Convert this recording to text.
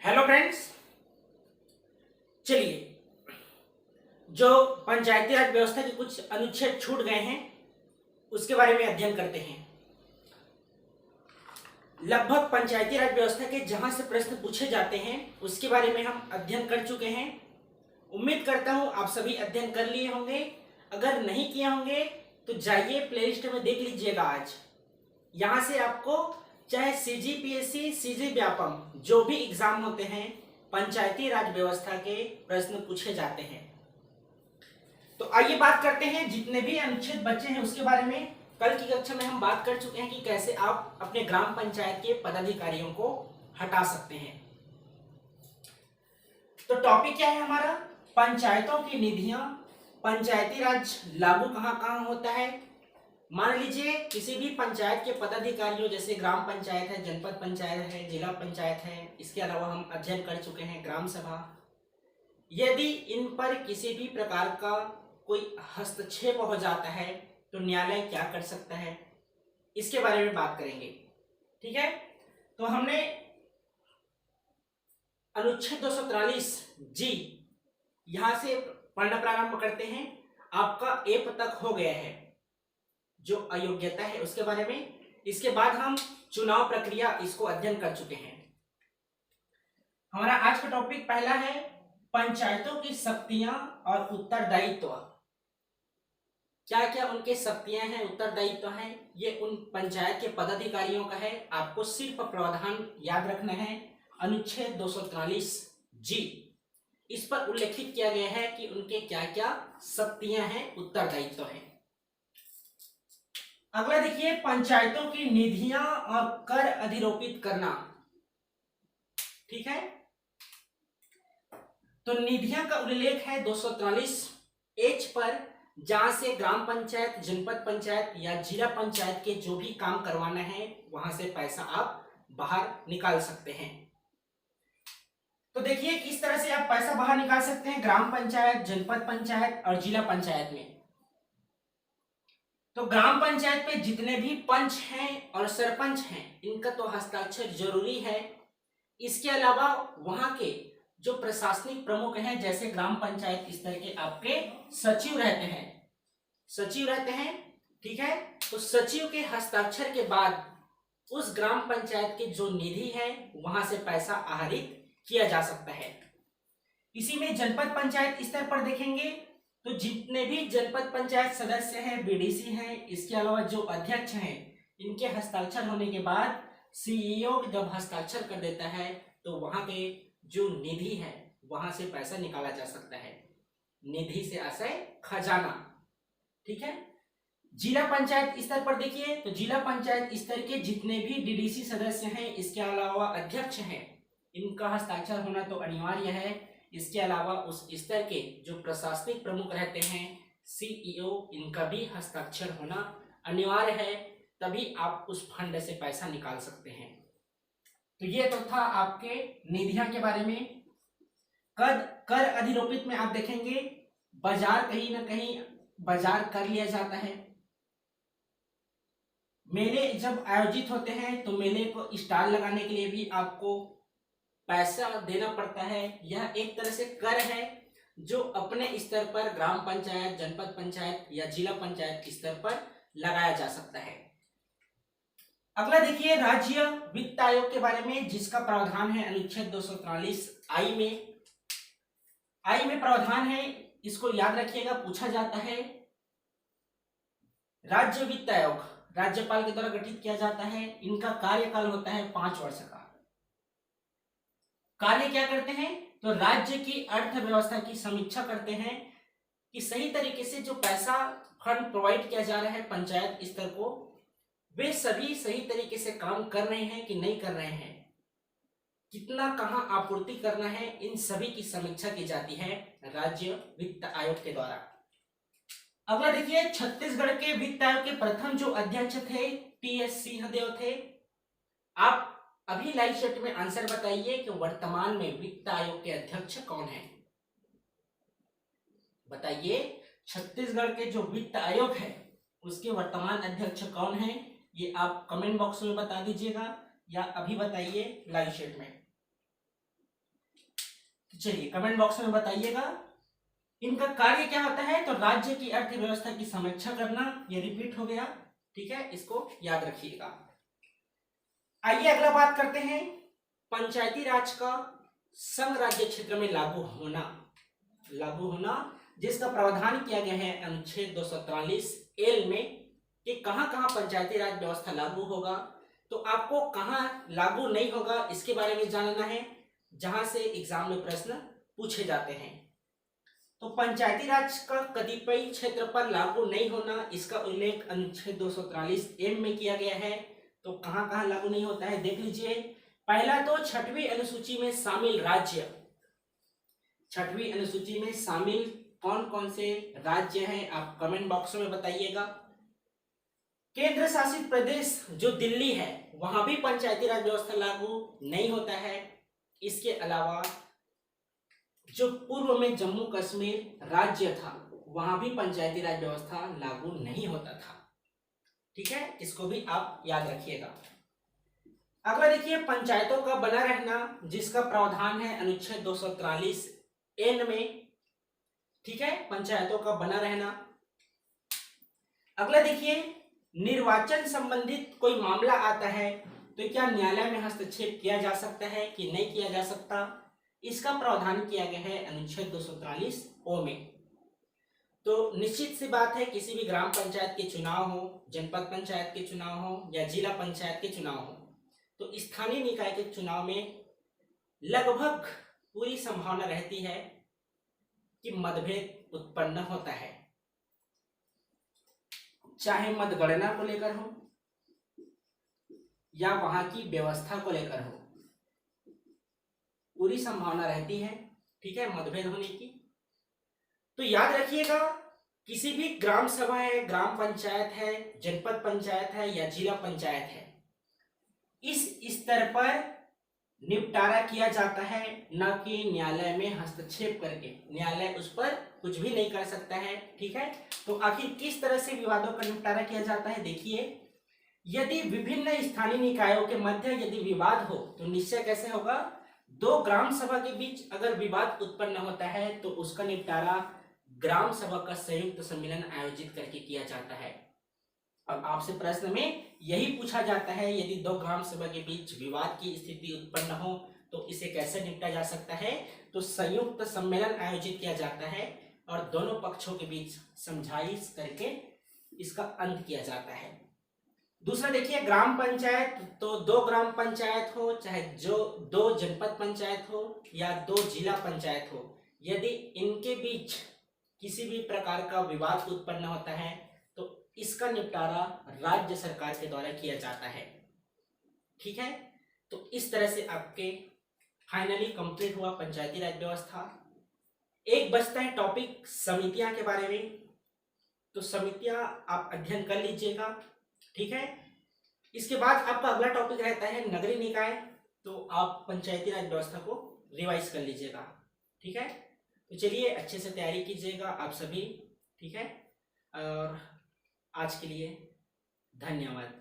Hello friends, चलिए जो पंचायती राज व्यवस्था के कुछ अनुच्छेद छूट गए हैं उसके बारे में अध्ययन करते हैं। लगभग पंचायती राज व्यवस्था के जहां से प्रश्न पूछे जाते हैं उसके बारे में हम अध्ययन कर चुके हैं। उम्मीद करता हूं आप सभी अध्ययन कर लिए होंगे। अगर नहीं किए होंगे तो जाइए प्लेलिस्ट में देख लीजिएगा। आज यहां से आपको चाहे सीजीपीएससी, सीजी व्यापम जो भी एग्जाम होते हैं पंचायती राज व्यवस्था के प्रश्न पूछे जाते हैं। तो आइए बात करते हैं जितने भी अनुच्छेद बचे हैं उसके बारे में। कल की कक्षा में हम बात कर चुके हैं कि कैसे आप अपने ग्राम पंचायत के पदाधिकारियों को हटा सकते हैं। तो टॉपिक क्या है हमारा? पंचायतों की निधियां, पंचायती राज लागू कहां कहां होता है। मान लीजिए किसी भी पंचायत के पदाधिकारियों, जैसे ग्राम पंचायत है, जनपद पंचायत है, जिला पंचायत है, इसके अलावा हम अध्ययन कर चुके हैं ग्राम सभा। यदि इन पर किसी भी प्रकार का कोई हस्तक्षेप हो जाता है तो न्यायालय क्या कर सकता है, इसके बारे में बात करेंगे। ठीक है, तो हमने अनुच्छेद 243 जी यहां से पढ़ना प्रारंभ करते हैं। आपका ए तक हो गया है जो अयोग्यता है उसके बारे में। इसके बाद हम चुनाव प्रक्रिया इसको अध्ययन कर चुके हैं। हमारा आज का टॉपिक पहला है पंचायतों की शक्तियां और उत्तरदायित्व। क्या क्या उनके शक्तियां हैं, उत्तरदायित्व हैं, ये उन पंचायत के पदाधिकारियों का है। आपको सिर्फ प्रावधान याद रखना है। अनुच्छेद 243 जी इस पर उल्लेखित किया गया है कि उनके क्या क्या शक्तियां हैं, उत्तरदायित्व हैं। अगला देखिए, पंचायतों की निधियां और कर अधिरोपित करना। ठीक है, तो निधियां का उल्लेख है 243 एच पर, जहां से ग्राम पंचायत, जनपद पंचायत या जिला पंचायत के जो भी काम करवाना है वहां से पैसा आप बाहर निकाल सकते हैं। तो देखिए किस तरह से आप पैसा बाहर निकाल सकते हैं ग्राम पंचायत, जनपद पंचायत और जिला पंचायत में। तो ग्राम पंचायत पे जितने भी पंच हैं और सरपंच हैं इनका तो हस्ताक्षर जरूरी है। इसके अलावा वहां के जो प्रशासनिक प्रमुख हैं, जैसे ग्राम पंचायत स्तर के आपके सचिव रहते हैं। ठीक है, तो सचिव के हस्ताक्षर के बाद उस ग्राम पंचायत के जो निधि है वहां से पैसा आहरित किया जा सकता है। इसी में जनपद पंचायत स्तर पर देखेंगे तो जितने भी जनपद पंचायत सदस्य हैं, बीडीसी हैं, इसके अलावा जो अध्यक्ष हैं, इनके हस्ताक्षर होने के बाद सीईओ जब हस्ताक्षर कर देता है तो वहां के जो निधि है वहां से पैसा निकाला जा सकता है। निधि से आशय खजाना। ठीक है, जिला पंचायत स्तर पर देखिए तो जिला पंचायत स्तर के जितने भी डीडीसी सदस्य हैं, इसके अलावा अध्यक्ष हैं, इनका हस्ताक्षर होना तो अनिवार्य है। इसके अलावा उस स्तर के जो प्रशासनिक प्रमुख रहते हैं, सीईओ, इनका भी हस्ताक्षर होना अनिवार्य है, तभी आप उस फंड से पैसा निकाल सकते हैं। तो ये तो था आपके निधियां के बारे में। कर अधिरोपित में आप देखेंगे बाजार, कहीं ना कहीं बाजार कर लिया जाता है। मेले जब आयोजित होते हैं तो मेले को स्टॉल लगाने के लिए भी आपको पैसा देना पड़ता है। यह एक तरह से कर है जो अपने स्तर पर ग्राम पंचायत, जनपद पंचायत या जिला पंचायत स्तर पर लगाया जा सकता है। अगला देखिए राज्य वित्त आयोग के बारे में, जिसका प्रावधान है अनुच्छेद 243 आई में प्रावधान है। इसको याद रखिएगा, पूछा जाता है। राज्य वित्त आयोग राज्यपाल के द्वारा गठित किया जाता है। इनका कार्यकाल होता है 5 वर्ष का। कार्य क्या करते हैं? तो राज्य की अर्थव्यवस्था की समीक्षा करते हैं कि सही तरीके से जो पैसा फंड प्रोवाइड किया जा रहा है पंचायत स्तर को, वे सभी सही तरीके से काम कर रहे हैं कि नहीं कर रहे हैं, कितना कहां आपूर्ति करना है, इन सभी की समीक्षा की जाती है राज्य वित्त आयोग के द्वारा। अगला देखिए, छत्तीसगढ़ के वित्त आयोग के प्रथम जो अध्यक्ष थे टीएस सिंहदेव थे। आप अभी लाइव चैट में आंसर बताइए कि वर्तमान में वित्त आयोग के अध्यक्ष कौन है। बताइए, छत्तीसगढ़ के जो वित्त आयोग है उसके वर्तमान अध्यक्ष कौन है, ये आप कमेंट बॉक्स में बता दीजिएगा या अभी बताइए लाइव चैट में। चलिए कमेंट बॉक्स में बताइएगा इनका कार्य क्या होता है। तो राज्य की अर्थव्यवस्था की समीक्षा करना, ये रिपीट हो गया, ठीक है, इसको याद रखिएगा। आइए अगला बात करते हैं पंचायती राज का संघ राज्य क्षेत्र में लागू होना जिसका प्रावधान किया गया है अनुच्छेद 243 एल में कि कहां-कहां पंचायती राज व्यवस्था लागू होगा। तो आपको कहां लागू नहीं होगा इसके बारे में जानना है, जहां से एग्जाम में प्रश्न पूछे जाते हैं। तो पंचायती राज का कतिपय क्षेत्र पर लागू नहीं होना, इसका उल्लेख अनुच्छेद 243 एम में किया गया है। तो कहां कहां लागू नहीं होता है देख लीजिए। पहला तो छठवीं अनुसूची में शामिल राज्य, छठवीं अनुसूची में शामिल कौन कौन से राज्य हैं आप कमेंट बॉक्स में बताइएगा। केंद्र शासित प्रदेश जो दिल्ली है वहां भी पंचायती राज व्यवस्था लागू नहीं होता है। इसके अलावा जो पूर्व में जम्मू कश्मीर राज्य था वहां भी पंचायती राज व्यवस्था लागू नहीं होता था, ठीक है, इसको भी आप याद रखिएगा। अगला देखिए पंचायतों का बना रहना जिसका प्रावधान है अनुच्छेद 243 एन में, ठीक है, पंचायतों का बना रहना। अगला देखिए निर्वाचन संबंधित कोई मामला आता है तो क्या न्यायालय में हस्तक्षेप किया जा सकता है कि नहीं किया जा सकता, इसका प्रावधान किया गया है अनुच्छेद 243 ओ में। तो निश्चित सी बात है किसी भी ग्राम पंचायत के चुनाव हो, जनपद पंचायत के चुनाव हो या जिला पंचायत के चुनाव हो, तो स्थानीय निकाय के चुनाव में लगभग पूरी संभावना रहती है कि मतभेद उत्पन्न होता है, चाहे मतगणना को लेकर हो या वहां की व्यवस्था को लेकर हो, पूरी संभावना रहती है, ठीक है, मतभेद होने की। तो याद रखिएगा किसी भी ग्राम सभा है, ग्राम पंचायत है, जनपद पंचायत है या जिला पंचायत है, इस स्तर पर निपटारा किया जाता है, न कि न्यायालय में हस्तक्षेप करके। न्यायालय उस पर कुछ भी नहीं कर सकता है, ठीक है। तो आखिर किस तरह से विवादों का निपटारा किया जाता है देखिए, यदि विभिन्न स्थानीय निकायों के मध्य यदि विवाद हो तो निश्चय कैसे होगा, दो ग्राम सभा के बीच अगर विवाद उत्पन्न होता है तो उसका निपटारा ग्राम सभा का संयुक्त सम्मेलन आयोजित करके किया जाता है। अब आपसे प्रश्न में यही पूछा जाता है यदि दो ग्राम सभा के बीच विवाद की स्थिति उत्पन्न हो तो इसे कैसे निपटा जा सकता है, तो संयुक्त सम्मेलन आयोजित किया जाता है और दोनों पक्षों के बीच समझाइश करके इसका अंत किया जाता है। दूसरा देखिए ग्राम पंचायत, तो दो ग्राम पंचायत हो चाहे जो दो जनपद पंचायत हो या दो जिला पंचायत हो, यदि इनके बीच किसी भी प्रकार का विवाद उत्पन्न होता है तो इसका निपटारा राज्य सरकार के द्वारा किया जाता है, ठीक है। तो इस तरह से आपके फाइनली कंप्लीट हुआ पंचायती राज व्यवस्था। एक बचता है टॉपिक समितियां के बारे में, तो समितियां आप अध्ययन कर लीजिएगा, ठीक है। इसके बाद आपका अगला टॉपिक रहता है नगरीय निकाय, तो आप पंचायती राज व्यवस्था को रिवाइज कर लीजिएगा, ठीक है। तो चलिए अच्छे से तैयारी कीजिएगा आप सभी, ठीक है। और आज के लिए धन्यवाद।